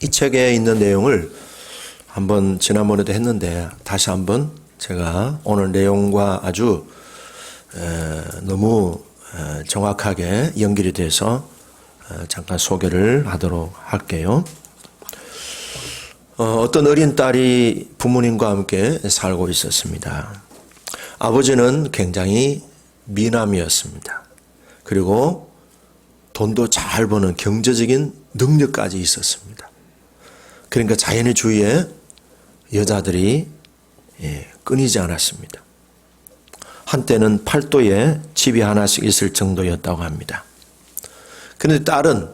이 책에 있는 내용을 한번 지난번에도 했는데 다시 한번 제가 오늘 내용과 아주 너무 정확하게 연결이 돼서 잠깐 소개를 하도록 할게요. 어떤 어린 딸이 부모님과 함께 살고 있었습니다. 아버지는 굉장히 미남이었습니다. 그리고 돈도 잘 버는 경제적인 능력까지 있었습니다. 그러니까 자연의 주위에 여자들이 끊이지 않았습니다. 한때는 팔도에 집이 하나씩 있을 정도였다고 합니다. 그런데 딸은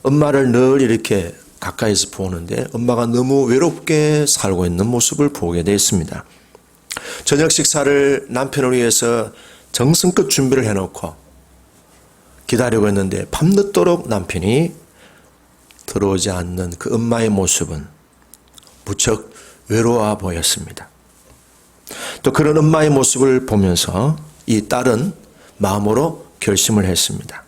엄마를 늘 이렇게 가까이서 보는데 엄마가 너무 외롭게 살고 있는 모습을 보게 됐습니다. 저녁 식사를 남편을 위해서 정성껏 준비를 해놓고 기다리고 있는데 밤늦도록 남편이 들어오지 않는 그 엄마의 모습은 무척 외로워 보였습니다. 또 그런 엄마의 모습을 보면서 이 딸은 마음으로 결심을 했습니다.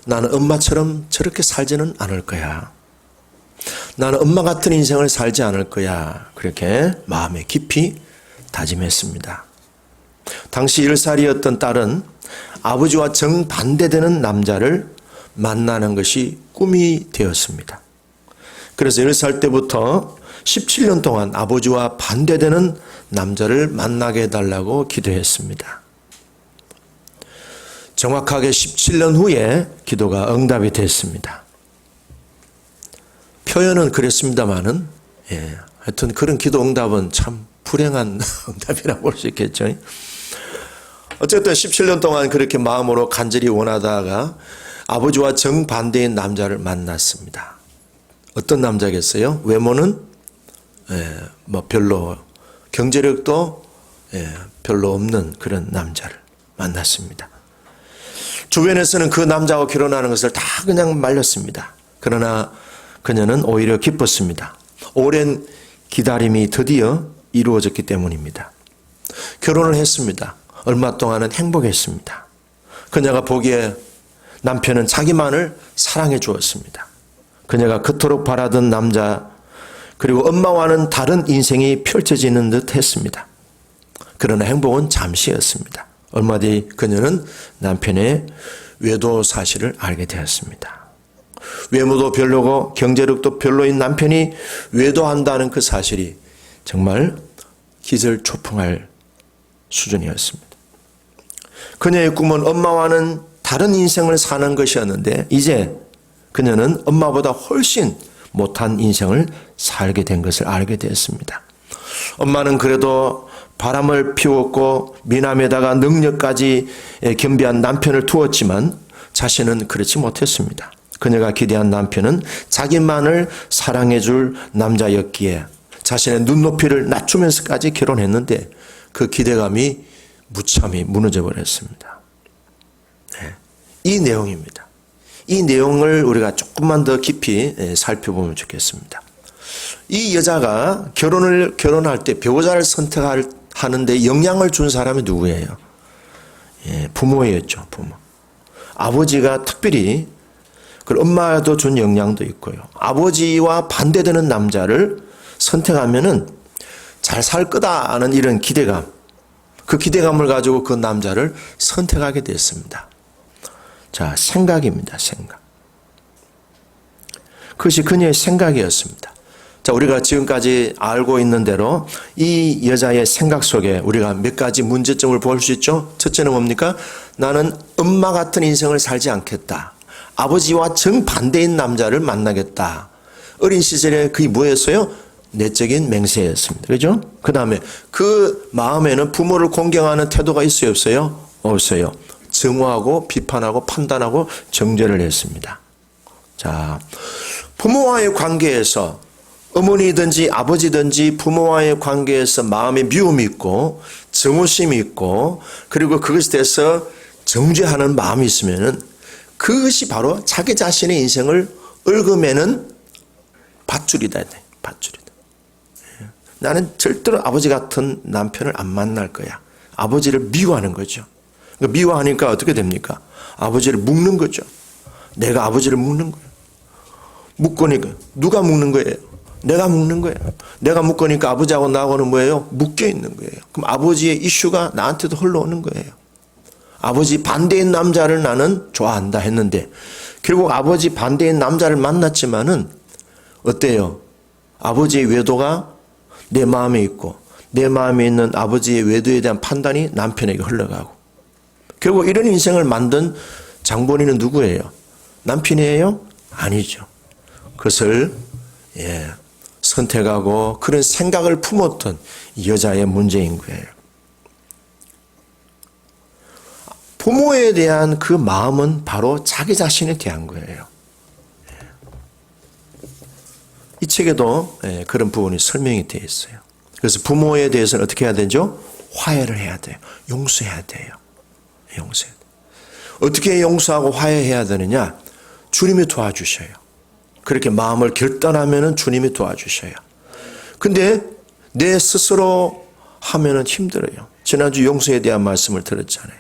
나는 엄마처럼 저렇게 살지는 않을 거야. 나는 엄마 같은 인생을 살지 않을 거야. 그렇게 마음에 깊이 다짐했습니다. 당시 10살이었던 딸은 아버지와 정반대되는 남자를 만나는 것이 꿈이 되었습니다. 그래서 10살 때부터 17년 동안 아버지와 반대되는 남자를 만나게 해달라고 기도했습니다. 정확하게 17년 후에 기도가 응답이 됐습니다. 표현은 그랬습니다만은 하여튼 그런 기도 응답은 참 불행한 응답이라고 볼 수 있겠죠. 어쨌든 17년 동안 그렇게 마음으로 간절히 원하다가 아버지와 정반대인 남자를 만났습니다. 어떤 남자겠어요? 외모는 별로, 경제력도 별로 없는 그런 남자를 만났습니다. 주변에서는 그 남자와 결혼하는 것을 다 그냥 말렸습니다. 그러나 그녀는 오히려 기뻤습니다. 오랜 기다림이 드디어 이루어졌기 때문입니다. 결혼을 했습니다. 얼마 동안은 행복했습니다. 그녀가 보기에 남편은 자기만을 사랑해 주었습니다. 그녀가 그토록 바라던 남자, 그리고 엄마와는 다른 인생이 펼쳐지는 듯 했습니다. 그러나 행복은 잠시였습니다. 얼마 뒤 그녀는 남편의 외도 사실을 알게 되었습니다. 외모도 별로고 경제력도 별로인 남편이 외도한다는 그 사실이 정말 기절초풍할 수준이었습니다. 그녀의 꿈은 엄마와는 다른 인생을 사는 것이었는데 이제 그녀는 엄마보다 훨씬 못한 인생을 살게 된 것을 알게 되었습니다. 엄마는 그래도 바람을 피웠고 미남에다가 능력까지 겸비한 남편을 두었지만 자신은 그렇지 못했습니다. 그녀가 기대한 남편은 자기만을 사랑해 줄 남자였기에 자신의 눈높이를 낮추면서까지 결혼했는데 그 기대감이 무참히 무너져 버렸습니다. 이 내용입니다. 이 내용을 우리가 조금만 더 깊이 살펴보면 좋겠습니다. 이 여자가 결혼할 때 배우자를 선택하는데 영향을 준 사람이 누구예요? 부모였죠, 부모. 아버지가 특별히, 그리고 엄마도 준 영향도 있고요. 아버지와 반대되는 남자를 선택하면은 잘 살 거다 하는 이런 기대감, 그 기대감을 가지고 그 남자를 선택하게 됐습니다. 자, 생각입니다, 생각. 그것이 그녀의 생각이었습니다. 자, 우리가 지금까지 알고 있는 대로 이 여자의 생각 속에 우리가 몇 가지 문제점을 볼 수 있죠. 첫째는 뭡니까? 나는 엄마 같은 인생을 살지 않겠다. 아버지와 정반대인 남자를 만나겠다. 어린 시절에 그게 뭐였어요? 내적인 맹세였습니다. 그죠? 그 다음에 그 마음에는 부모를 공경하는 태도가 있어요, 없어요? 없어요. 증오하고 비판하고 판단하고 정죄를 했습니다. 자, 부모와의 관계에서 어머니든지 아버지든지 부모와의 관계에서 마음에 미움이 있고 증오심이 있고 그리고 그것에 대해서 정죄하는 마음이 있으면은 그것이 바로 자기 자신의 인생을 얽어매는 밧줄이다. 밧줄이다. 나는 절대로 아버지 같은 남편을 안 만날 거야. 아버지를 미워하는 거죠. 미워하니까 어떻게 됩니까? 아버지를 묵는 거죠. 내가 아버지를 묵는 거예요. 묶으니까 누가 묶는 거예요? 내가 묶는 거예요. 내가 묶으니까 아버지하고 나하고는 뭐예요? 묶여 있는 거예요. 그럼 아버지의 이슈가 나한테도 흘러오는 거예요. 아버지 반대인 남자를 나는 좋아한다 했는데 결국 아버지 반대인 남자를 만났지만은 어때요? 아버지의 외도가 내 마음에 있고 내 마음에 있는 아버지의 외도에 대한 판단이 남편에게 흘러가고 결국 이런 인생을 만든 장본인은 누구예요? 남편이에요? 아니죠. 그것을 선택하고 그런 생각을 품었던 이 여자의 문제인 거예요. 부모에 대한 그 마음은 바로 자기 자신에 대한 거예요. 이 책에도 그런 부분이 설명이 되어 있어요. 그래서 부모에 대해서는 어떻게 해야 되죠? 화해를 해야 돼요. 용서해야 돼요. 용서해야 돼요. 어떻게 용서하고 화해해야 되느냐? 주님이 도와주셔요. 그렇게 마음을 결단하면 주님이 도와주셔요. 근데 내 스스로 하면은 힘들어요. 지난주 용서에 대한 말씀을 들었잖아요.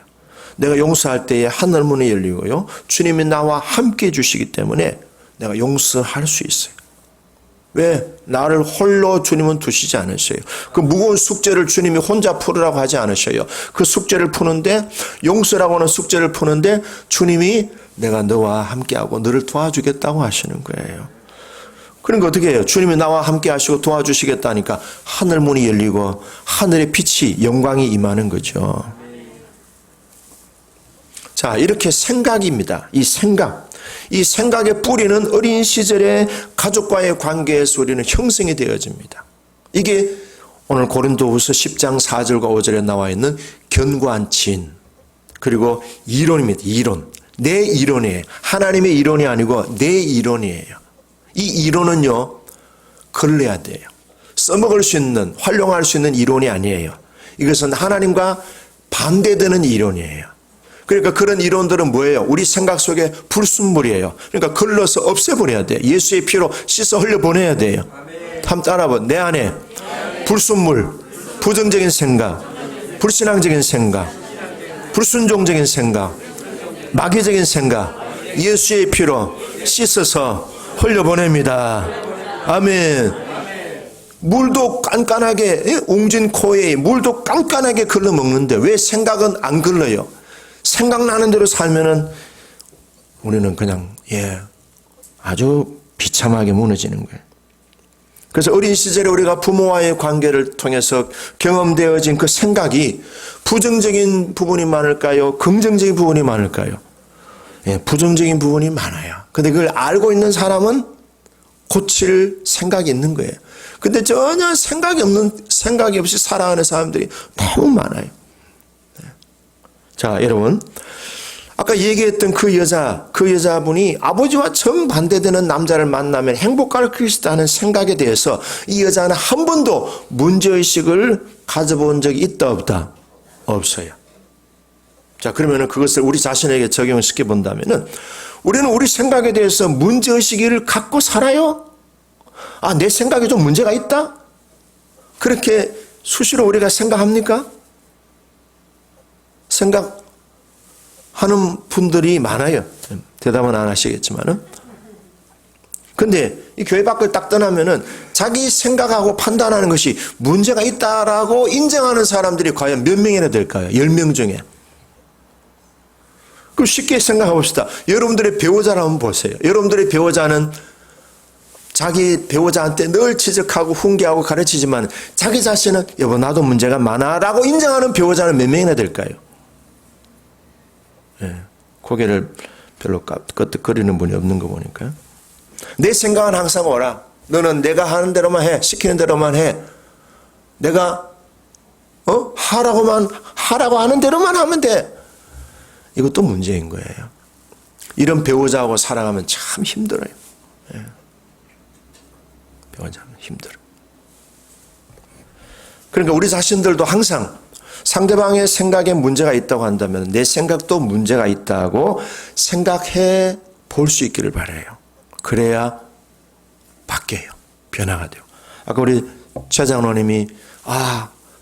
내가 용서할 때에 하늘 문이 열리고요. 주님이 나와 함께 해주시기 때문에 내가 용서할 수 있어요. 왜? 나를 홀로 주님은 두시지 않으셔요. 그 무거운 숙제를 주님이 혼자 풀으라고 하지 않으셔요. 그 숙제를 푸는데 용서라고 하는 숙제를 푸는데 주님이 내가 너와 함께하고 너를 도와주겠다고 하시는 거예요. 그러니까 어떻게 해요? 주님이 나와 함께 하시고 도와주시겠다니까 하늘 문이 열리고 하늘의 빛이 영광이 임하는 거죠. 자, 이렇게 생각입니다. 이 생각의 뿌리는 어린 시절의 가족과의 관계에서 우리는 형성이 되어집니다. 이게 오늘 고린도후서 10장 4절과 5절에 나와 있는 견고한 진 그리고 이론입니다. 이론. 내 이론이에요. 하나님의 이론이 아니고 내 이론이에요. 이 이론은요. 걸러야 돼요. 써먹을 수 있는 활용할 수 있는 이론이 아니에요. 이것은 하나님과 반대되는 이론이에요. 그러니까 그런 이론들은 뭐예요? 우리 생각 속에 불순물이에요. 그러니까 걸러서 없애버려야 돼요. 예수의 피로 씻어 흘려보내야 돼요. 한번 따라봐. 내 안에 불순물, 부정적인 생각, 불신앙적인 생각, 불순종적인 생각, 마귀적인 생각, 예수의 피로 씻어서 흘려보냅니다. 아멘. 물도 깐깐하게, 웅진 코에 물도 깐깐하게 걸러 먹는데 왜 생각은 안 걸러요? 생각나는 대로 살면은 우리는 그냥 아주 비참하게 무너지는 거예요. 그래서 어린 시절에 우리가 부모와의 관계를 통해서 경험되어진 그 생각이 부정적인 부분이 많을까요? 긍정적인 부분이 많을까요? 부정적인 부분이 많아요. 근데 그걸 알고 있는 사람은 고칠 생각이 있는 거예요. 근데 전혀 생각이 없이 살아가는 사람들이 너무 많아요. 자, 여러분. 아까 얘기했던 그 여자분이 아버지와 정반대되는 남자를 만나면 행복할 것이다 하는 생각에 대해서 이 여자는 한 번도 문제의식을 가져본 적이 있다, 없다? 없어요. 자, 그러면 그것을 우리 자신에게 적용을 시켜본다면 우리는 우리 생각에 대해서 문제의식을 갖고 살아요? 아, 내 생각에 좀 문제가 있다? 그렇게 수시로 우리가 생각합니까? 생각하는 분들이 많아요. 대답은 안 하시겠지만은. 근데 이 교회 밖을 딱 떠나면은 자기 생각하고 판단하는 것이 문제가 있다라고 인정하는 사람들이 과연 몇 명이나 될까요? 10명 중에. 그럼 쉽게 생각해 봅시다. 여러분들의 배우자를 한번 보세요. 여러분들의 배우자는 자기 배우자한테 늘 지적하고 훈계하고 가르치지만 자기 자신은 여보 나도 문제가 많아 라고 인정하는 배우자는 몇 명이나 될까요? 고개를 별로 끄덕거리는 분이 없는 거 보니까. 내 생각은 항상 오라. 너는 내가 하는 대로만 해. 시키는 대로만 해. 내가 하라고 하는 대로만 하면 돼. 이것도 문제인 거예요. 이런 배우자하고 살아가면 참 힘들어요. 배우자는 힘들어. 그러니까 우리 자신들도 항상 상대방의 생각에 문제가 있다고 한다면 내 생각도 문제가 있다고 생각해 볼 수 있기를 바라요. 그래야 바뀌어요. 변화가 돼요. 아까 우리 최 장로님이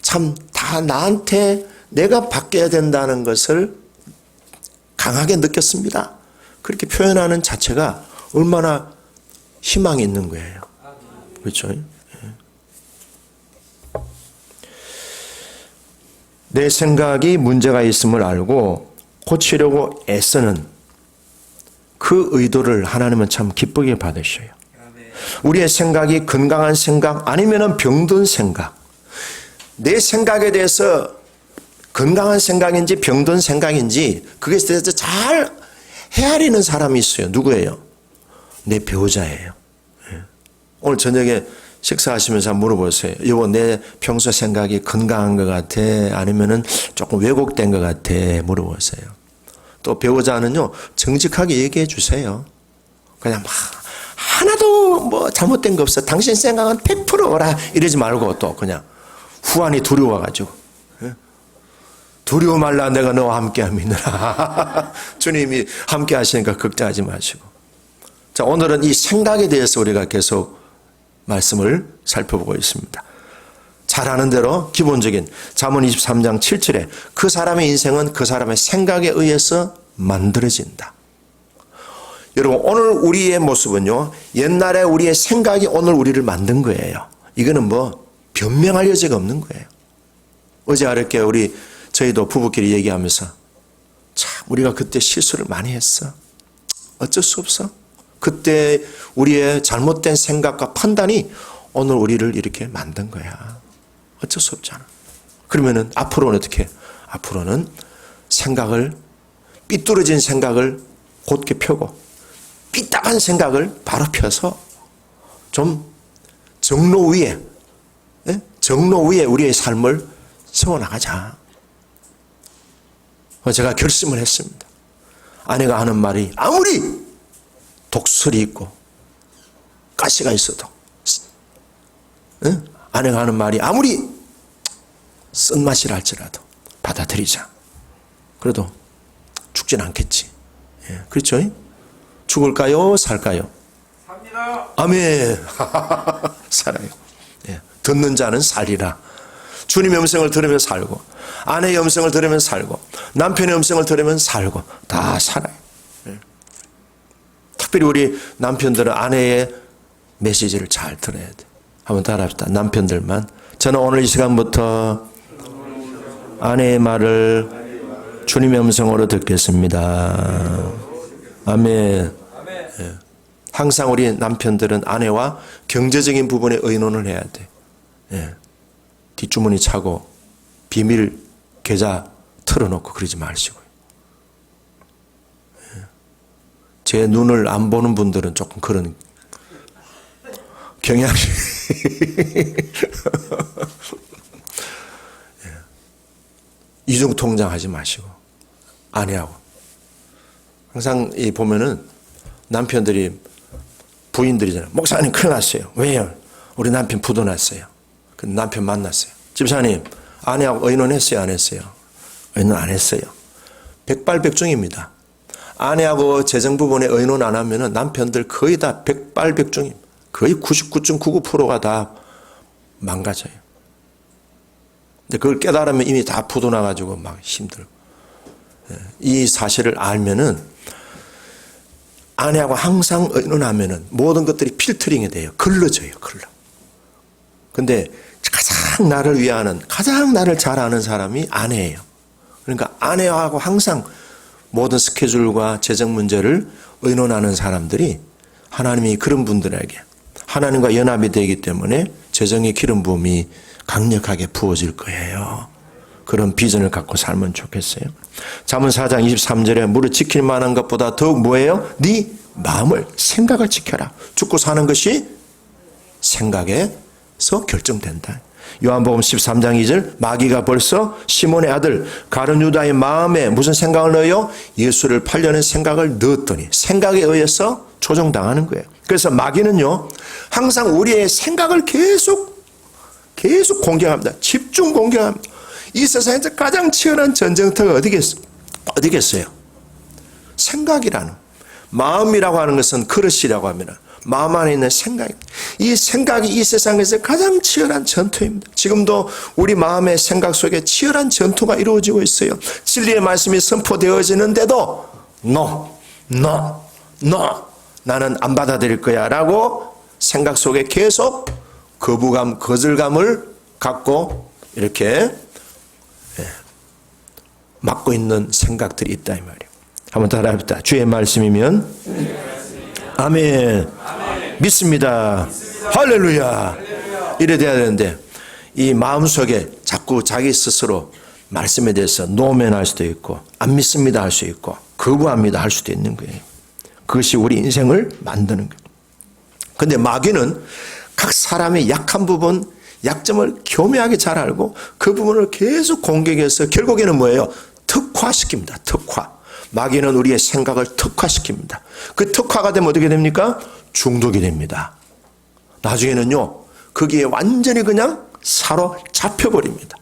참 다 나한테 내가 바뀌어야 된다는 것을 강하게 느꼈습니다. 그렇게 표현하는 자체가 얼마나 희망이 있는 거예요. 그렇죠? 내 생각이 문제가 있음을 알고 고치려고 애쓰는 그 의도를 하나님은 참 기쁘게 받으셔요. 우리의 생각이 건강한 생각 아니면 병든 생각, 내 생각에 대해서 건강한 생각인지 병든 생각인지 그것에 대해서 잘 헤아리는 사람이 있어요. 누구예요? 내 배우자예요. 오늘 저녁에 식사하시면서 한번 물어보세요. 여보, 내 평소 생각이 건강한 것 같아? 아니면은 조금 왜곡된 것 같아? 물어보세요. 또 배우자는요, 정직하게 얘기해 주세요. 그냥 막 하나도 뭐 잘못된 거 없어. 당신 생각은 100%라. 이러지 말고 또 그냥 후안이 두려워가지고. 두려워 말라 내가 너와 함께 함이니라. 주님이 함께 하시니까 걱정하지 마시고. 자, 오늘은 이 생각에 대해서 우리가 계속 말씀을 살펴보고 있습니다. 잘 아는 대로 기본적인 잠언 23장 7절에 그 사람의 인생은 그 사람의 생각에 의해서 만들어진다. 여러분, 오늘 우리의 모습은요, 옛날에 우리의 생각이 오늘 우리를 만든 거예요. 이거는 뭐 변명할 여지가 없는 거예요. 어제 어렵게 저희도 부부끼리 얘기하면서 참 우리가 그때 실수를 많이 했어. 어쩔 수 없어. 그때 우리의 잘못된 생각과 판단이 오늘 우리를 이렇게 만든 거야. 어쩔 수 없잖아. 그러면은 앞으로는 어떻게? 앞으로는 생각을, 삐뚤어진 생각을 곧게 펴고 삐딱한 생각을 바로 펴서 좀 정로 위에 우리의 삶을 세워나가자. 제가 결심을 했습니다. 아내가 하는 말이 아무리 독설이 있고 가시가 있어도, 아내가 하는 말이 아무리 쓴맛이라 할지라도 받아들이자. 그래도 죽진 않겠지. 그렇죠? 죽을까요? 살까요? 삽니다. 아멘. 살아요. 듣는 자는 살리라. 주님의 음성을 들으면 살고, 아내의 음성을 들으면 살고, 남편의 음성을 들으면 살고, 다 살아요. 특별히 우리 남편들은 아내의 메시지를 잘 들어야 돼. 한번 따라합시다. 남편들만. 저는 오늘 이 시간부터 아내의 말을 주님의 음성으로 듣겠습니다. 아멘. 항상 우리 남편들은 아내와 경제적인 부분에 의논을 해야 돼. 뒷주머니 차고 비밀 계좌 틀어놓고 그러지 마시고요. 제 눈을 안 보는 분들은 조금 그런 경향이 이중통장 하지 마시고 아내하고 항상 보면은 남편들이 부인들이잖아요. 목사님 큰일 났어요. 왜요? 우리 남편 부도 났어요. 근데 남편 만났어요. 집사님 아내하고 의논했어요? 안 했어요? 의논 안 했어요. 백발백중입니다. 아내하고 재정 부분에 의논 안 하면은 남편들 거의 다 백발백중입니다. 거의 99.99%가 다 망가져요. 근데 그걸 깨달으면 이미 다 부도 나가지고 막 힘들고. 이 사실을 알면은 아내하고 항상 의논하면은 모든 것들이 필터링이 돼요. 걸러져요. 근데 가장 나를 위하는, 가장 나를 잘 아는 사람이 아내예요. 그러니까 아내하고 항상 모든 스케줄과 재정 문제를 의논하는 사람들이 하나님이 그런 분들에게 하나님과 연합이 되기 때문에 재정의 기름 부음이 강력하게 부어질 거예요. 그런 비전을 갖고 살면 좋겠어요. 잠언 4장 23절에 무릇 지킬 만한 것보다 더욱 뭐예요? 네 마음을, 생각을 지켜라. 죽고 사는 것이 생각에서 결정된다. 요한복음 13장 2절 마귀가 벌써 시몬의 아들 가룟 유다의 마음에 무슨 생각을 넣어요? 예수를 팔려는 생각을 넣었더니 생각에 의해서 조종당하는 거예요. 그래서 마귀는요 항상 우리의 생각을 계속 공격합니다. 집중 공격합니다. 이 세상에서 가장 치열한 전쟁터가 어디겠어요? 생각이라는, 마음이라고 하는 것은 그릇이라고 합니다. 마음 안에 있는 생각, 이 생각이 이 세상에서 가장 치열한 전투입니다. 지금도 우리 마음의 생각 속에 치열한 전투가 이루어지고 있어요. 진리의 말씀이 선포되어지는데도 no 나는 안 받아들일 거야 라고 생각 속에 계속 거부감, 거절감을 갖고 이렇게 막고 있는 생각들이 있다 이 말이에요. 한번 따라 합시다. 주의 말씀이면 아멘. 믿습니다. 할렐루야. 이래 돼야 되는데 이 마음속에 자꾸 자기 스스로 말씀에 대해서 노면할 수도 있고 안 믿습니다 할 수 있고 거부합니다 할 수도 있는 거예요. 그것이 우리 인생을 만드는 거예요. 그런데 마귀는 각 사람의 약한 부분, 약점을 교묘하게 잘 알고 그 부분을 계속 공격해서 결국에는 뭐예요? 특화시킵니다. 특화. 마귀는 우리의 생각을 특화시킵니다. 그 특화가 되면 어떻게 됩니까? 중독이 됩니다. 나중에는요, 거기에 완전히 그냥 사로잡혀버립니다.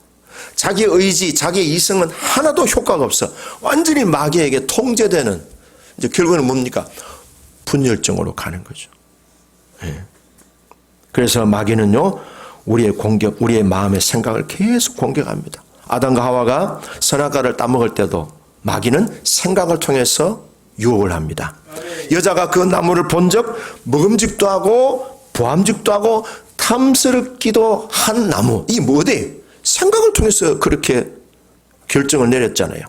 자기 의지, 자기의 이성은 하나도 효과가 없어. 완전히 마귀에게 통제되는, 이제 결국에는 뭡니까? 분열증으로 가는 거죠. 예. 그래서 마귀는요, 우리의 마음의 생각을 계속 공격합니다. 아담과 하와가 선악과를 따먹을 때도 마귀는 생각을 통해서 유혹을 합니다. 여자가 그 나무를 본 적 먹음직도 하고 보암직도 하고 탐스럽기도 한 나무. 이 뭐대? 생각을 통해서 그렇게 결정을 내렸잖아요.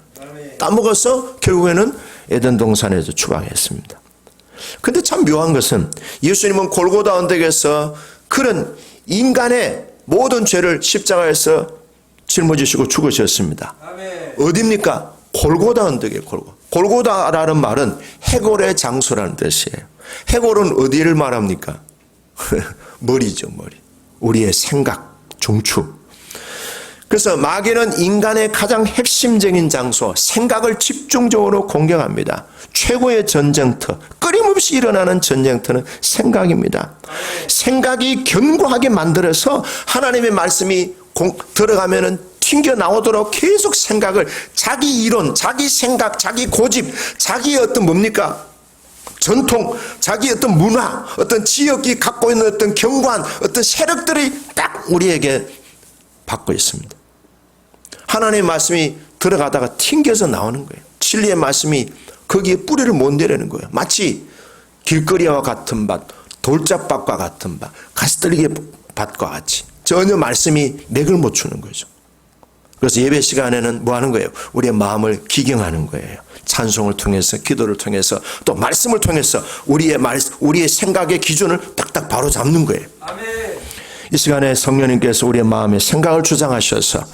따먹어서 결국에는 에덴 동산에서 추방했습니다. 근데 참 묘한 것은 예수님은 골고다 언덕에서 그런 인간의 모든 죄를 십자가에서 짊어지시고 죽으셨습니다. 어디입니까? 골고다 언덕이에요. 골고다라는 말은 해골의 장소라는 뜻이에요. 해골은 어디를 말합니까? 머리죠, 머리. 우리의 생각, 중추. 그래서 마귀는 인간의 가장 핵심적인 장소, 생각을 집중적으로 공격합니다. 최고의 전쟁터, 끊임없이 일어나는 전쟁터는 생각입니다. 생각이 견고하게 만들어서 하나님의 말씀이 들어가면은 튕겨 나오도록 계속 생각을 자기 이론, 자기 생각, 자기 고집, 자기 어떤 뭡니까? 전통, 자기 어떤 문화, 어떤 지역이 갖고 있는 어떤 경관, 어떤 세력들이 딱 우리에게 받고 있습니다. 하나님의 말씀이 들어가다가 튕겨서 나오는 거예요. 진리의 말씀이 거기에 뿌리를 못 내리는 거예요. 마치 길거리와 같은 밭, 돌짝밭과 같은 밭, 가시떨기 밭과 같이 전혀 말씀이 맥을 못 추는 거죠. 그래서 예배 시간에는 뭐 하는 거예요? 우리의 마음을 기경하는 거예요. 찬송을 통해서, 기도를 통해서, 또 말씀을 통해서 우리의 생각의 기준을 딱딱 바로 잡는 거예요. 아멘. 이 시간에 성령님께서 우리의 마음에 생각을 주장하셔서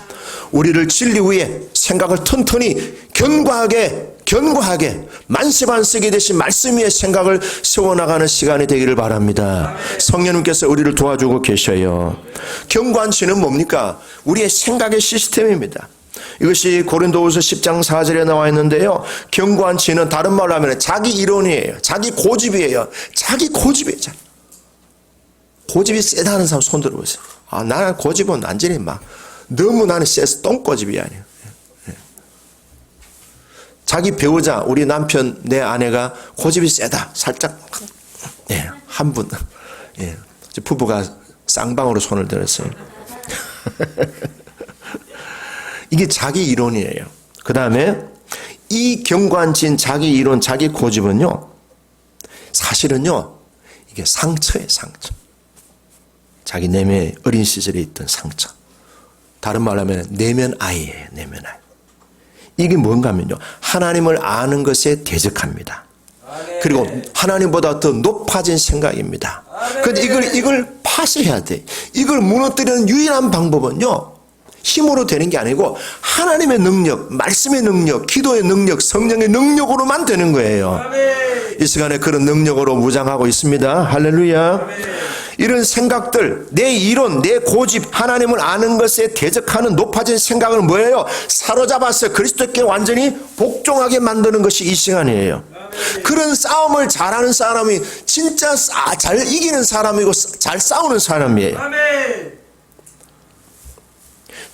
우리를 진리 위에 생각을 튼튼히 견고하게 만세반석이 되신 말씀 위에 생각을 세워나가는 시간이 되기를 바랍니다. 성령님께서 우리를 도와주고 계셔요. 견고한 진은 뭡니까? 우리의 생각의 시스템입니다. 이것이 고린도후서 10장 4절에 나와 있는데요. 견고한 진은 다른 말로 하면 자기 이론이에요. 자기 고집이에요. 자기 고집이에요. 고집이 세다는 사람 손 들어보세요. 나는 고집은 완전히 너무 나는 세서 똥고집이 아니에요. 자기 배우자, 우리 남편, 내 아내가 고집이 세다. 살짝, 한 분. 부부가 쌍방으로 손을 들었어요. 이게 자기 이론이에요. 그 다음에 이 견고한 진, 자기 이론, 자기 고집은요, 사실은요, 이게 상처예요, 상처. 자기 내면에 어린 시절에 있던 상처. 다른 말로 하면 내면 아이예요, 내면 아이. 이게 뭔가 하면요, 하나님을 아는 것에 대적합니다. 그리고 하나님보다 더 높아진 생각입니다. 그런데 이걸 파쇄해야 돼. 이걸 무너뜨리는 유일한 방법은요, 힘으로 되는 게 아니고 하나님의 능력, 말씀의 능력, 기도의 능력, 성령의 능력으로만 되는 거예요. 이 시간에 그런 능력으로 무장하고 있습니다. 할렐루야. 이런 생각들, 내 이론, 내 고집, 하나님을 아는 것에 대적하는 높아진 생각을 뭐예요? 사로잡아서 그리스도께 완전히 복종하게 만드는 것이 이 시간이에요. 그런 싸움을 잘하는 사람이 진짜 잘 이기는 사람이고 잘 싸우는 사람이에요.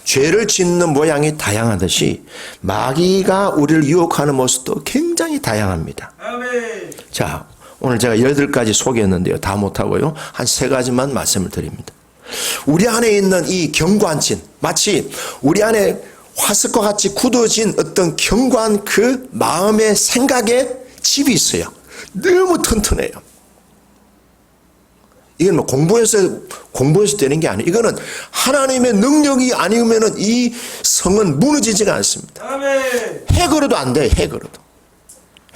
죄를 짓는 모양이 다양하듯이 마귀가 우리를 유혹하는 모습도 굉장히 다양합니다. 자, 오늘 제가 8가지 소개했는데요. 다 못하고요. 한 3가지만 말씀을 드립니다. 우리 안에 있는 이 견고한 진, 마치 우리 안에 화석과 같이 굳어진 어떤 견고한 그 마음의 생각의 집이 있어요. 너무 튼튼해요. 이건 뭐 공부해서 되는 게 아니에요. 이거는 하나님의 능력이 아니면은 이 성은 무너지지가 않습니다. 아멘. 핵으로도 안 돼요. 핵으로도.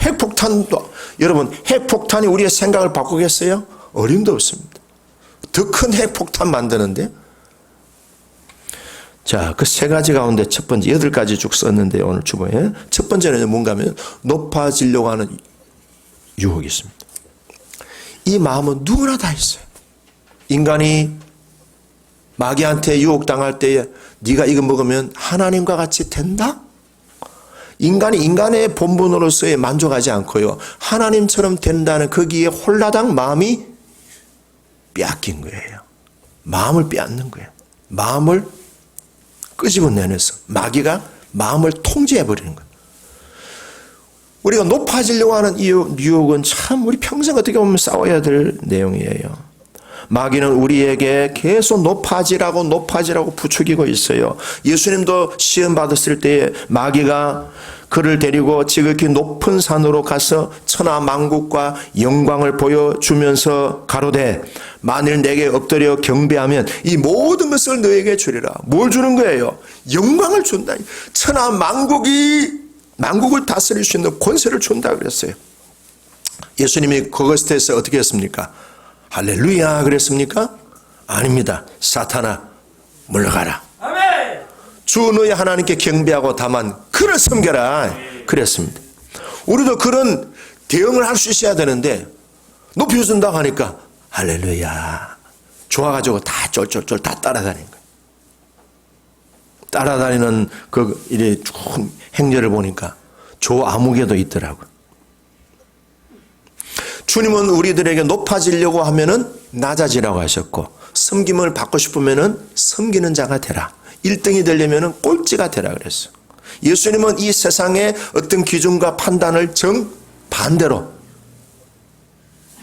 핵폭탄도, 여러분, 핵폭탄이 우리의 생각을 바꾸겠어요? 어림도 없습니다. 더 큰 핵폭탄 만드는데. 자, 그 세 가지 가운데 첫 번째, 8가지 쭉 썼는데요. 오늘 주보에. 첫 번째는 뭔가 하면 높아지려고 하는 유혹이 있습니다. 이 마음은 누구나 다 있어요. 인간이 마귀한테 유혹당할 때에 네가 이거 먹으면 하나님과 같이 된다? 인간이 인간의 본분으로서의 만족하지 않고요. 하나님처럼 된다는 거기에 홀라당 마음이 빼앗긴 거예요. 마음을 빼앗는 거예요. 마음을 끄집어내면서 마귀가 마음을 통제해버리는 거예요. 우리가 높아지려고 하는 이 유혹은 참 우리 평생 어떻게 보면 싸워야 될 내용이에요. 마귀는 우리에게 계속 높아지라고 부추기고 있어요. 예수님도 시험 받았을 때에 마귀가 그를 데리고 지극히 높은 산으로 가서 천하 만국과 영광을 보여주면서 가로되 만일 내게 엎드려 경배하면 이 모든 것을 너에게 주리라. 뭘 주는 거예요? 영광을 준다. 천하 만국을 다스릴 수 있는 권세를 준다 그랬어요. 예수님이 그것에 대해서 어떻게 했습니까? 할렐루야 그랬습니까? 아닙니다. 사탄아 물러가라. 아멘. 주 너희 하나님께 경배하고 다만 그를 섬겨라 그랬습니다. 우리도 그런 대응을 할 수 있어야 되는데 높여준다고 하니까 할렐루야 좋아가지고 다 쫄쫄쫄 다 따라다니는 거예요. 따라다니는 그 이래 쭉 행렬을 보니까 조 아무개도 있더라고요. 주님은 우리들에게 높아지려고 하면은 낮아지라고 하셨고, 섬김을 받고 싶으면은 섬기는 자가 되라. 1등이 되려면은 꼴찌가 되라 그랬어. 예수님은 이 세상의 어떤 기준과 판단을 정반대로,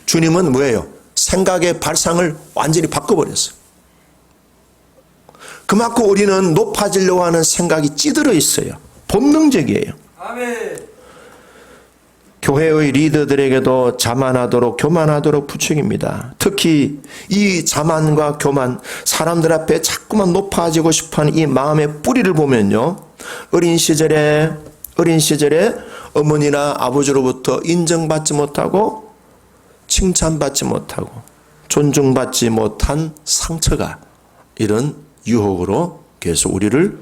주님은 뭐예요? 생각의 발상을 완전히 바꿔버렸어요. 그만큼 우리는 높아지려고 하는 생각이 찌들어 있어요. 본능적이에요. 아멘. 교회의 리더들에게도 자만하도록 교만하도록 부추깁니다. 특히 이 자만과 교만, 사람들 앞에 자꾸만 높아지고 싶어하는 이 마음의 뿌리를 보면요, 어린 시절에 어머니나 아버지로부터 인정받지 못하고 칭찬받지 못하고 존중받지 못한 상처가 이런 유혹으로 계속 우리를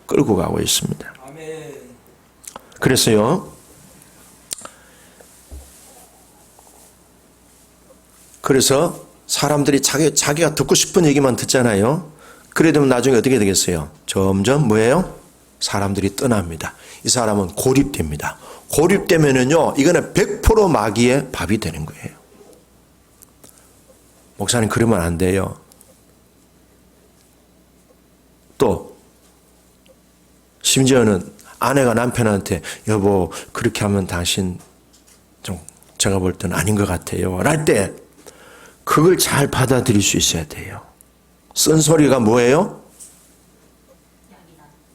끌고 가고 있습니다. 아멘. 그래서요, 그래서 사람들이 자기가 듣고 싶은 얘기만 듣잖아요. 그래 되면 나중에 어떻게 되겠어요? 점점 뭐예요? 사람들이 떠납니다. 이 사람은 고립됩니다. 고립되면은요, 이거는 100% 마귀의 밥이 되는 거예요. 목사님 그러면 안 돼요. 또 심지어는 아내가 남편한테 여보 그렇게 하면 당신 좀 제가 볼 때는 아닌 것 같아요 할 때 그걸 잘 받아들일 수 있어야 돼요. 쓴소리가 뭐예요?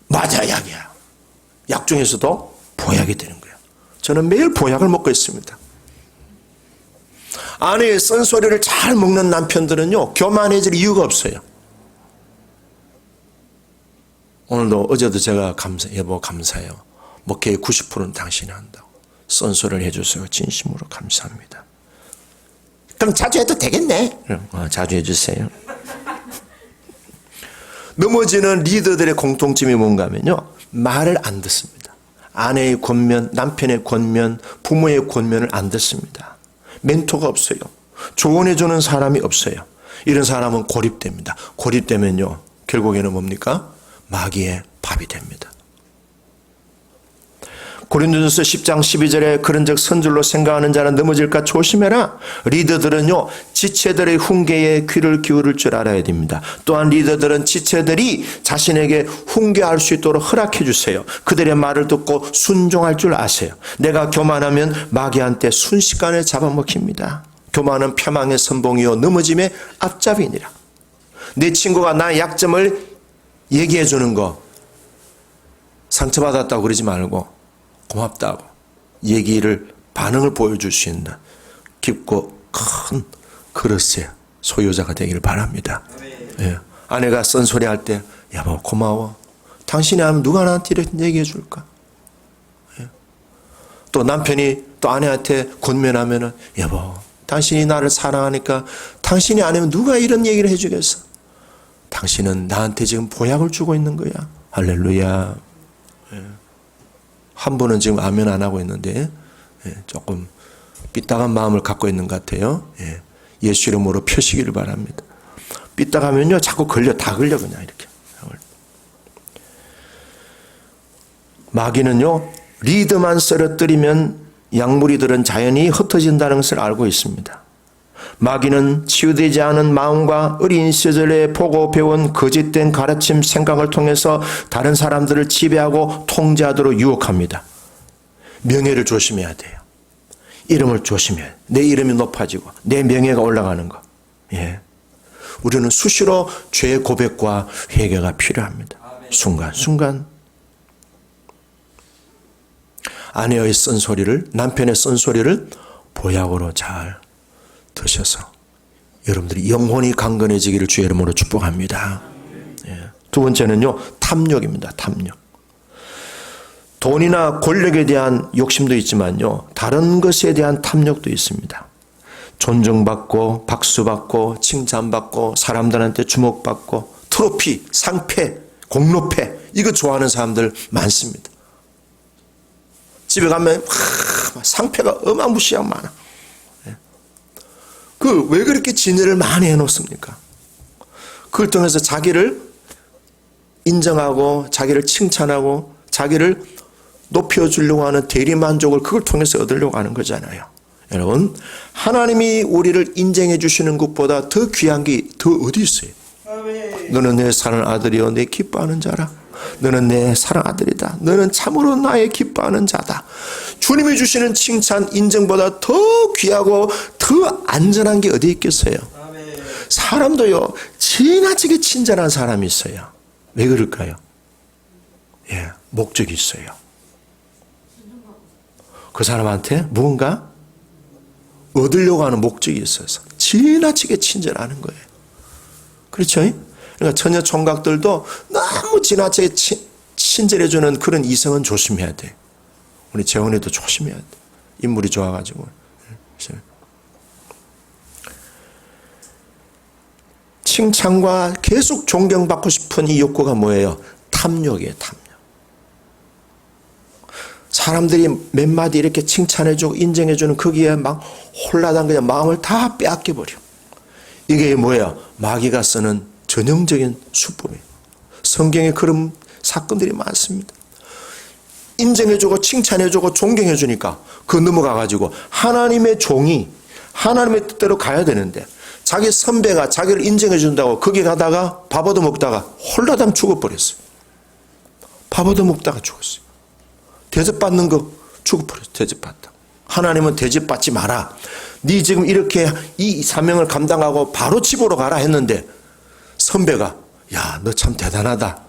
맞아, 약이야. 약 중에서도 보약이 되는 거예요. 저는 매일 보약을 먹고 있습니다. 아내의 쓴소리를 잘 먹는 남편들은요, 교만해질 이유가 없어요. 오늘도 어제도 제가 여보 감사해요. 목회의 90%는 당신이 한다고. 쓴소리를 해줘서 진심으로 감사합니다. 그럼 자주 해도 되겠네. 자주 해주세요. 넘어지는 리더들의 공통점이 뭔가 하면요, 말을 안 듣습니다. 아내의 권면, 남편의 권면, 부모의 권면을 안 듣습니다. 멘토가 없어요. 조언해주는 사람이 없어요. 이런 사람은 고립됩니다. 고립되면요, 결국에는 뭡니까? 마귀의 밥이 됩니다. 고린도전서 10장 12절에 그런즉 선줄로 생각하는 자는 넘어질까 조심해라. 리더들은요, 지체들의 훈계에 귀를 기울일 줄 알아야 됩니다. 또한 리더들은 지체들이 자신에게 훈계할 수 있도록 허락해 주세요. 그들의 말을 듣고 순종할 줄 아세요. 내가 교만하면 마귀한테 순식간에 잡아먹힙니다. 교만은 패망의 선봉이요 넘어짐의 앞잡이니라. 내 친구가 나의 약점을 얘기해 주는 거, 상처받았다고 그러지 말고 고맙다고 반응을 보여줄 수 있는 깊고 큰 그릇의 소유자가 되기를 바랍니다. 예. 아내가 쓴소리 할 때, 여보 고마워. 당신이 하면 누가 나한테 이렇게 얘기해 줄까? 예. 또 남편이 또 아내한테 권면하면은, 여보 당신이 나를 사랑하니까 당신이 아니면 누가 이런 얘기를 해주겠어? 당신은 나한테 지금 보약을 주고 있는 거야. 할렐루야. 예. 한 분은 지금 아멘 안 하고 있는데, 예. 조금 삐딱한 마음을 갖고 있는 것 같아요. 예. 예수 이름으로 펴시기를 바랍니다. 삐딱하면요 자꾸 다 걸려 그냥 이렇게. 마귀는요 리드만 쓰러뜨리면 약무리들은 자연히 흩어진다는 것을 알고 있습니다. 마귀는 치유되지 않은 마음과 어린 시절에 보고 배운 거짓된 가르침 생각을 통해서 다른 사람들을 지배하고 통제하도록 유혹합니다. 명예를 조심해야 돼요. 이름을 조심해야 돼요. 내 이름이 높아지고 내 명예가 올라가는 거. 예. 우리는 수시로 죄 고백과 회개가 필요합니다. 순간순간 아내의 쓴소리를, 남편의 쓴소리를 보약으로 잘 드셔서 여러분들이 영혼이 강건해지기를 주의 이름으로 축복합니다. 예. 두 번째는요, 탐욕입니다. 탐욕. 돈이나 권력에 대한 욕심도 있지만요, 다른 것에 대한 탐욕도 있습니다. 존중받고 박수받고 칭찬받고 사람들한테 주목받고 트로피, 상패, 공로패 이거 좋아하는 사람들 많습니다. 집에 가면 상패가 어마무시하게 많아. 왜 그렇게 진열을 많이 해놓습니까? 그걸 통해서 자기를 인정하고 자기를 칭찬하고 자기를 높여주려고 하는 대리만족을 그걸 통해서 얻으려고 하는 거잖아요. 여러분, 하나님이 우리를 인정해 주시는 것보다 더 귀한 게 더 어디 있어요? 너는 내 사랑하는 아들이요 내 기뻐하는 자라. 너는 내 사랑하는 아들이다. 너는 참으로 나의 기뻐하는 자다. 주님이 주시는 칭찬, 인정보다 더 귀하고 더 안전한 게 어디 있겠어요? 사람도요 지나치게 친절한 사람이 있어요. 왜 그럴까요? 예, 목적이 있어요. 그 사람한테 무언가 얻으려고 하는 목적이 있어서 지나치게 친절하는 거예요. 그렇죠? 그러니까 처녀 총각들도 너무 지나치게 친절해주는 그런 이성은 조심해야 돼. 우리 재원이도 조심해야 돼. 인물이 좋아가지고. 칭찬과 계속 존경받고 싶은 이 욕구가 뭐예요? 탐욕이에요. 탐욕. 사람들이 몇 마디 이렇게 칭찬해주고 인정해주는 거기에 막 홀라당 그냥 마음을 다 빼앗겨버려. 이게 뭐예요? 마귀가 쓰는 전형적인 수법이에요. 성경에 그런 사건들이 많습니다. 인정해주고 칭찬해주고 존경해주니까 그거 넘어가가지고 하나님의 종이 하나님의 뜻대로 가야 되는데 자기 선배가 자기를 인정해준다고 거기 가다가 밥 얻어먹다가 홀라당 죽어버렸어요. 밥 얻어먹다가 죽었어요. 대접받는 거 죽어버렸어요. 대접받다. 하나님은 대접받지 마라. 네 지금 이렇게 이 사명을 감당하고 바로 집으로 가라 했는데 선배가 야, 너 참 대단하다.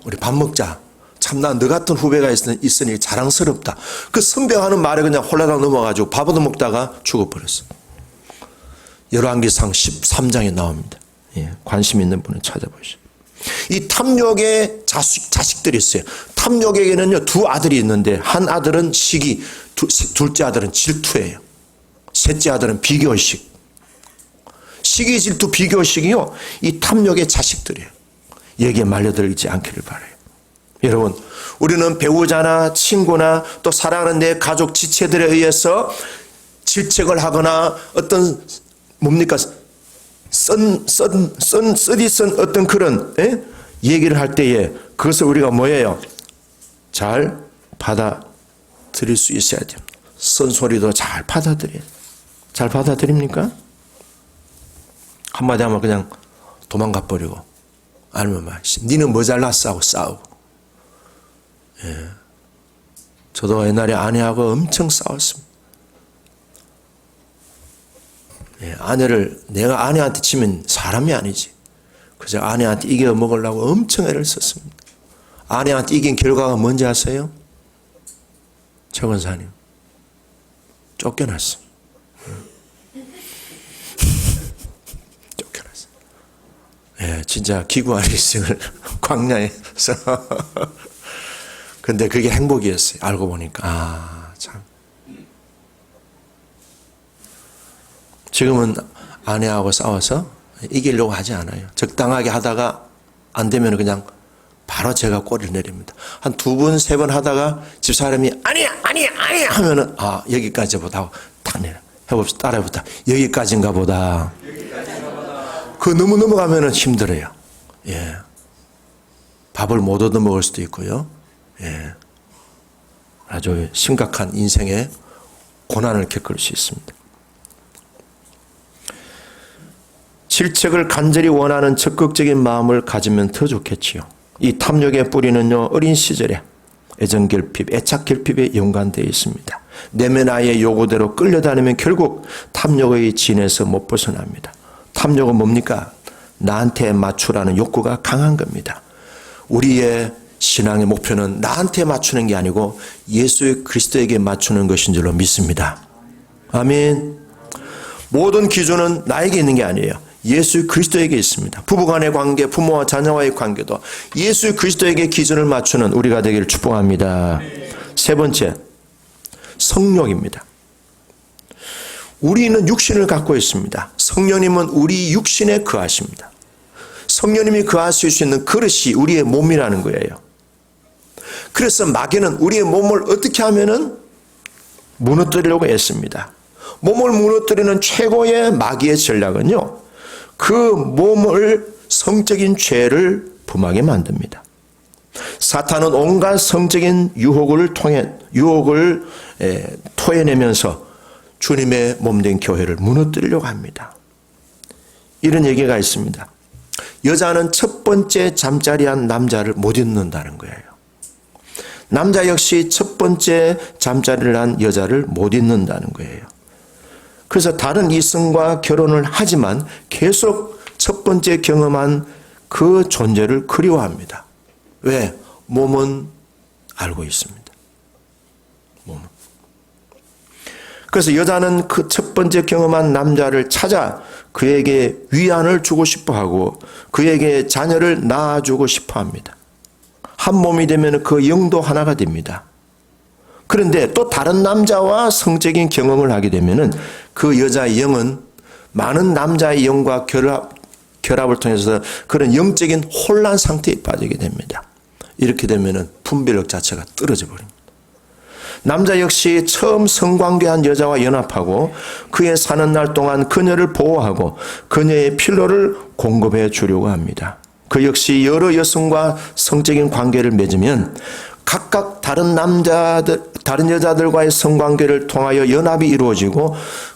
우리 밥 먹자. 참 나 너 같은 후배가 있으니 자랑스럽다. 그 선배가 하는 말에 그냥 홀라당 넘어가지고 밥 얻어먹다가 죽어버렸어. 열왕기상 13장에 나옵니다. 예, 관심 있는 분은 찾아보시죠. 이 탐욕의 자식들이 있어요. 탐욕에게는요 두 아들이 있는데 한 아들은 시기, 둘째 아들은 질투예요. 셋째 아들은 비교의식. 시기, 질투, 비교의식이요 이 탐욕의 자식들이에요. 여기에 말려들지 않기를 바라요. 여러분, 우리는 배우자나 친구나 또 사랑하는 내 가족 지체들에 의해서 질책을 하거나 어떤 뭡니까 쓰디쓴 어떤 그런 얘기를 할 때에 그것을 우리가 뭐예요? 잘 받아들일 수 있어야 돼요. 쓴소리도 잘 받아들여요. 잘 받아들입니까? 한마디 하면 그냥 도망가 버리고 아니면 막 니는 뭐 잘났어 하고 싸우고. 예. 저도 옛날에 아내하고 엄청 싸웠습니다. 예, 내가 아내한테 치면 사람이 아니지. 그래서 아내한테 이겨 먹으려고 엄청 애를 썼습니다. 아내한테 이긴 결과가 뭔지 아세요? 최 권사님. 쫓겨났어. 진짜 기구한 일생을 광야에서 근데 그게 행복이었어요. 알고 보니까 참. 지금은 아내하고 싸워서 이기려고 하지 않아요. 적당하게 하다가 안 되면 그냥 바로 제가 꼬리를 내립니다. 한 2번, 3번 하다가 집사람이 아니야 하면은 여기까지 보다 탁 내려. 해봅시다. 따라해보다. 여기까지인가 보다. 그 너무 넘어가면은 힘들어요. 예. 밥을 못 얻어 먹을 수도 있고요. 예. 아주 심각한 인생의 고난을 겪을 수 있습니다. 실책을 간절히 원하는 적극적인 마음을 가지면 더 좋겠지요. 이 탐욕의 뿌리는요, 어린 시절에 애정결핍, 애착결핍에 연관되어 있습니다. 내면아의 요구대로 끌려다니면 결국 탐욕의 진에서 못 벗어납니다. 탐욕은 뭡니까? 나한테 맞추라는 욕구가 강한 겁니다. 우리의 신앙의 목표는 나한테 맞추는 게 아니고 예수 그리스도에게 맞추는 것인 줄로 믿습니다. 아멘. 모든 기준은 나에게 있는 게 아니에요. 예수 그리스도에게 있습니다. 부부간의 관계, 부모와 자녀와의 관계도 예수 그리스도에게 기준을 맞추는 우리가 되기를 축복합니다. 3번째, 성욕입니다. 우리는 육신을 갖고 있습니다. 성령님은 우리 육신에 거하십니다. 성령님이 거하실 수 있는 그릇이 우리의 몸이라는 거예요. 그래서 마귀는 우리의 몸을 어떻게 하면은 무너뜨리려고 애씁니다. 몸을 무너뜨리는 최고의 마귀의 전략은요, 그 몸을 성적인 죄를 범하게 만듭니다. 사탄은 온갖 성적인 유혹을 토해내면서 주님의 몸된 교회를 무너뜨리려고 합니다. 이런 얘기가 있습니다. 여자는 첫 번째 잠자리한 남자를 못 잊는다는 거예요. 남자 역시 첫 번째 잠자리를 한 여자를 못 잊는다는 거예요. 그래서 다른 이성과 결혼을 하지만 계속 첫 번째 경험한 그 존재를 그리워합니다. 왜? 몸은 알고 있습니다. 몸은. 그래서 여자는 그 첫 번째 경험한 남자를 찾아 그에게 위안을 주고 싶어 하고 그에게 자녀를 낳아주고 싶어 합니다. 한 몸이 되면 그 영도 하나가 됩니다. 그런데 또 다른 남자와 성적인 경험을 하게 되면은 그 여자의 영은 많은 남자의 영과 결합을 통해서 그런 영적인 혼란 상태에 빠지게 됩니다. 이렇게 되면은 분별력 자체가 떨어져 버립니다. 남자 역시 처음 성관계한 여자와 연합하고 그의 사는 날 동안 그녀를 보호하고 그녀의 필요를 공급해 주려고 합니다. 그 역시 여러 여성과 성적인 관계를 맺으면 각각 다른 여자들과의 성관계를 통하여 연합이 이루어지고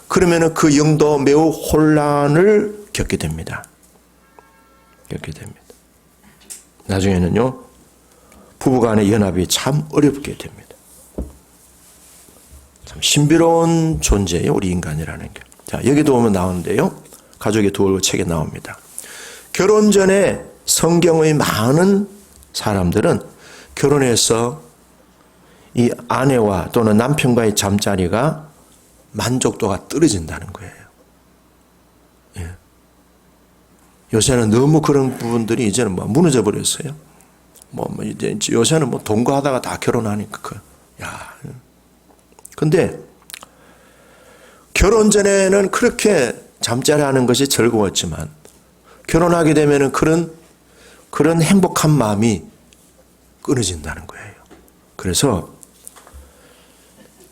그러면 그 영도 매우 혼란을 겪게 됩니다. 나중에는요, 부부간의 연합이 참 어렵게 됩니다. 참 신비로운 존재예요, 우리 인간이라는 게. 자, 여기도 오면 나오는데요. 가족의 두 책에 나옵니다. 결혼 전에 성경의 많은 사람들은 결혼해서 이 아내와 또는 남편과의 잠자리가 만족도가 떨어진다는 거예요. 예. 요새는 너무 그런 부분들이 이제는 무너져 버렸어요. 이제 요새는 동거하다가 다 결혼하니까. 근데 결혼 전에는 그렇게 잠자리 하는 것이 즐거웠지만 결혼하게 되면은 그런 행복한 마음이 끊어진다는 거예요. 그래서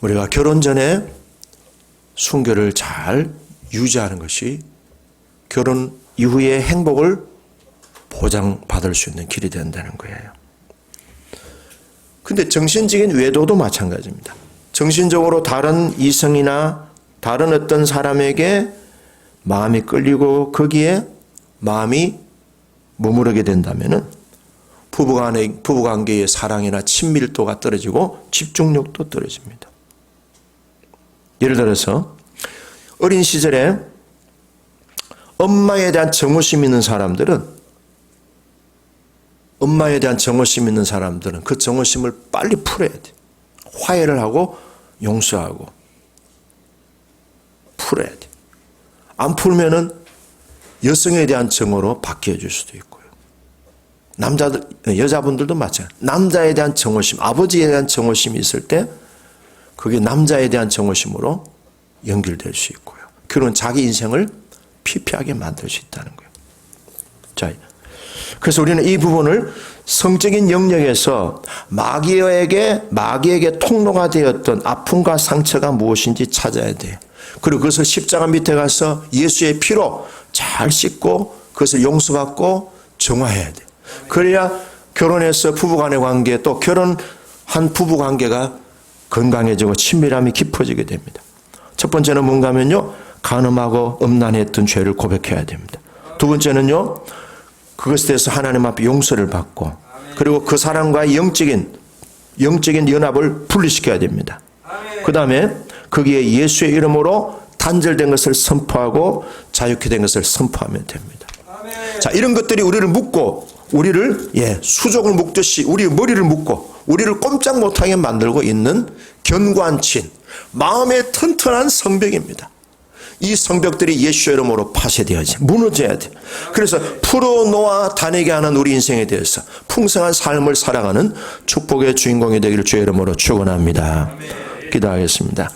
우리가 결혼 전에 순결을 잘 유지하는 것이 결혼 이후의 행복을 보장받을 수 있는 길이 된다는 거예요. 근데 정신적인 외도도 마찬가지입니다. 정신적으로 다른 이성이나 다른 어떤 사람에게 마음이 끌리고 거기에 마음이 머무르게 된다면은 부부관계의 사랑이나 친밀도가 떨어지고 집중력도 떨어집니다. 예를 들어서 어린 시절에 엄마에 대한 정오심 있는 사람들은 그 정오심을 빨리 풀어야 돼. 화해를 하고 용서하고 풀어야 돼. 안 풀면은 여성에 대한 정오로 바뀌어질 수도 있고 남자들, 여자분들도 마찬가지. 남자에 대한 정오심, 아버지에 대한 정오심이 있을 때 그게 남자에 대한 정오심으로 연결될 수 있고요. 결혼은 자기 인생을 피폐하게 만들 수 있다는 거예요. 자, 그래서 우리는 이 부분을 성적인 영역에서 마귀에게 통로가 되었던 아픔과 상처가 무엇인지 찾아야 돼요. 그리고 그것을 십자가 밑에 가서 예수의 피로 잘 씻고 그것을 용서받고 정화해야 돼요. 그래야 결혼해서 부부간의 관계 또 결혼한 부부관계가 건강해지고 친밀함이 깊어지게 됩니다. 첫 번째는 뭔가 하면요. 간음하고 음란했던 죄를 고백해야 됩니다. 두 번째는요. 그것에 대해서 하나님 앞에 용서를 받고 그리고 그 사람과의 영적인 연합을 분리시켜야 됩니다. 그 다음에 거기에 예수의 이름으로 단절된 것을 선포하고 자유케 된 것을 선포하면 됩니다. 자, 이런 것들이 우리를 묶고 우리를 수족을 묶듯이 우리 머리를 묶고 우리를 꼼짝 못하게 만들고 있는 견고한 진, 마음의 튼튼한 성벽입니다. 이 성벽들이 예수의 이름으로 파쇄되어야지 무너져야 돼. 그래서 풀어놓아 다니게 하는 우리 인생에 대해서 풍성한 삶을 살아가는 축복의 주인공이 되기를 주의 이름으로 축원합니다. 기도하겠습니다.